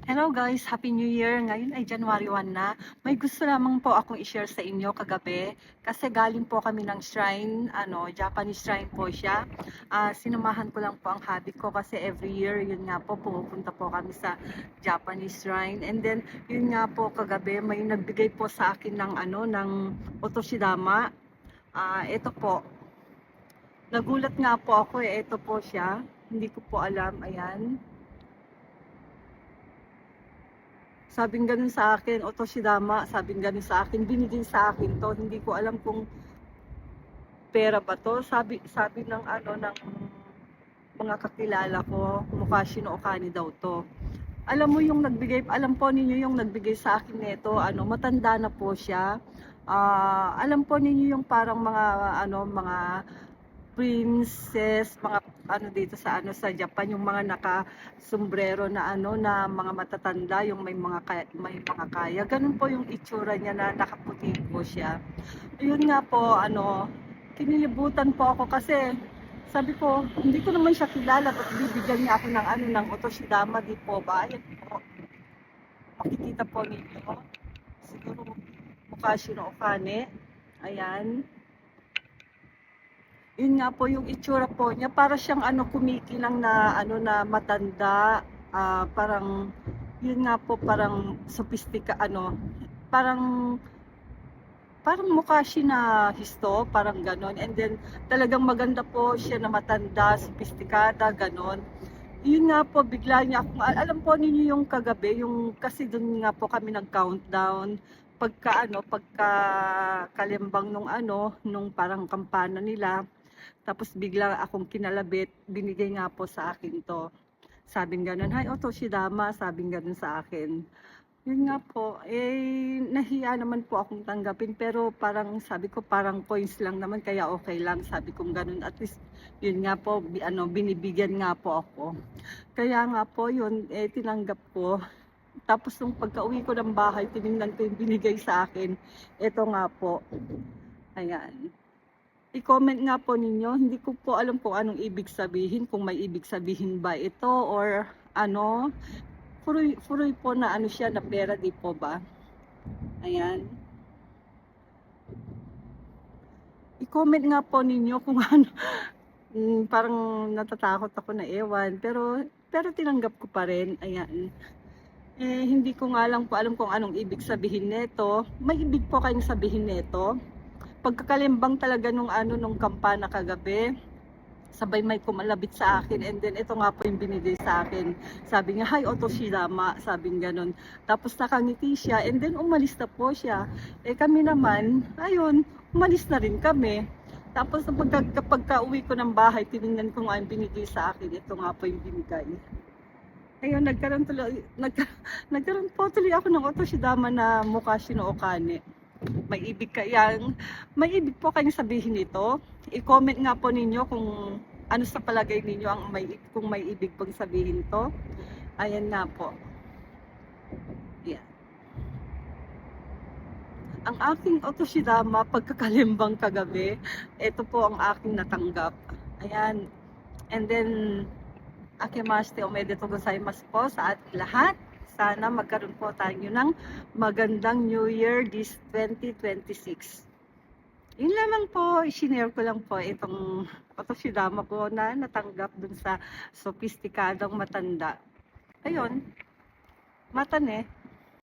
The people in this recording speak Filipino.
Hello guys, Happy New Year! Ngayon ay January 1 na. May gusto lamang po akong i-share sa inyo kagabi kasi galing po kami ng shrine, Japanese shrine po siya. Sinamahan ko lang po ang hobby ko kasi every year, yun nga po, pumupunta po kami sa Japanese shrine. And then, yun nga po kagabi, may nagbigay po sa akin ng otoshidama. Ito po, nagulat nga po ako ito po siya. Hindi ko po alam, ayan. Sabing ganun sa akin, otoshidama, sabing ganun sa akin, binigay sa akin to, hindi ko alam kung pera ba to, sabi ng mga kakilala ko, Mukashi no Okani daw to. Alam mo yung nagbigay, alam po ninyo yung nagbigay sa akin nito, matanda na po siya. Alam po ninyo yung parang mga princess, mga dito sa Japan, yung mga naka-sombrero na mga matatanda, yung may mga kaya. Ganun po yung itsura niya na nakaputi po siya. Yun nga po, kinilibutan po ako kasi sabi ko, hindi ko naman siya kilala, ba't bibigyan niya ako ng otoshidama, di po ba? Ayan po. Makikita po ninyo. Siguro Mukashi no Okane. Ayan. Yun nga po yung itsura po niya, para siyang kumikinang na matanda, parang yun nga po, parang sophistica, parang parang Mukashi na histo, parang ganon. And then talagang maganda po siya na matanda, sophisticada, ganon. Yun nga po, bigla niya akong, alam po ninyo yung kagabi, yung kasi doon nga po kami nag-countdown, pagka kalimbang nung parang kampana nila, tapos bigla akong kinalabit, binigay nga po sa akin to. Sabing ganun, "Hi, otoshidama," sabing ganun sa akin. Yun nga po, nahiya naman po akong tanggapin, pero parang sabi ko, parang coins lang naman kaya okay lang, sabi kong ganun. At least, yun nga po, binibigyan nga po ako. Kaya nga po yun, tinanggap ko. Tapos nung pagka-uwi ko ng bahay, tinignan ko yung binigay sa akin. Ito nga po, ayan. I-comment nga po ninyo, hindi ko po alam kung anong ibig sabihin, kung may ibig sabihin ba ito or furoy po na siya na pera, di po ba? Ayan. I-comment nga po ninyo kung parang natatakot ako na ewan, pero tinanggap ko pa rin, ayan. Hindi ko nga lang po alam kung anong ibig sabihin nito. May ibig po kayong sabihin nito? Pagkakalimbang talaga nung kampana kagabi, sabay may kumalabit sa akin, and then ito nga po yung binigay sa akin. Sabi niya, "Hi, otoshidama," sabing ganun. Tapos nakangiti siya, and then umalis na po siya. Kami naman, ayun, umalis na rin kami. Tapos kapag uwi ko ng bahay, tinignan ko nga yung binigay sa akin. Ito nga po yung binigay. Ayun, nagkaroon po tuloy ako ng otoshidama na Mukashi no Okane. May ibig po kayong sabihin nito. I-comment nga po ninyo kung ano sa palagay ninyo kung may ibig pong sabihin to. Ayan nga po. Yan. Ang aking otoshidama pagkakalimbang kagabi, ito po ang aking natanggap. Ayan. And then, akimashite omedetou gozaimasu po sa ating lahat. Sana magkaroon po tayo ng magandang New Year this 2026. Yun lamang po, i-share ko lang po itong otoshidama ko na natanggap dun sa sophisticadong matanda. Ayun, mata ne.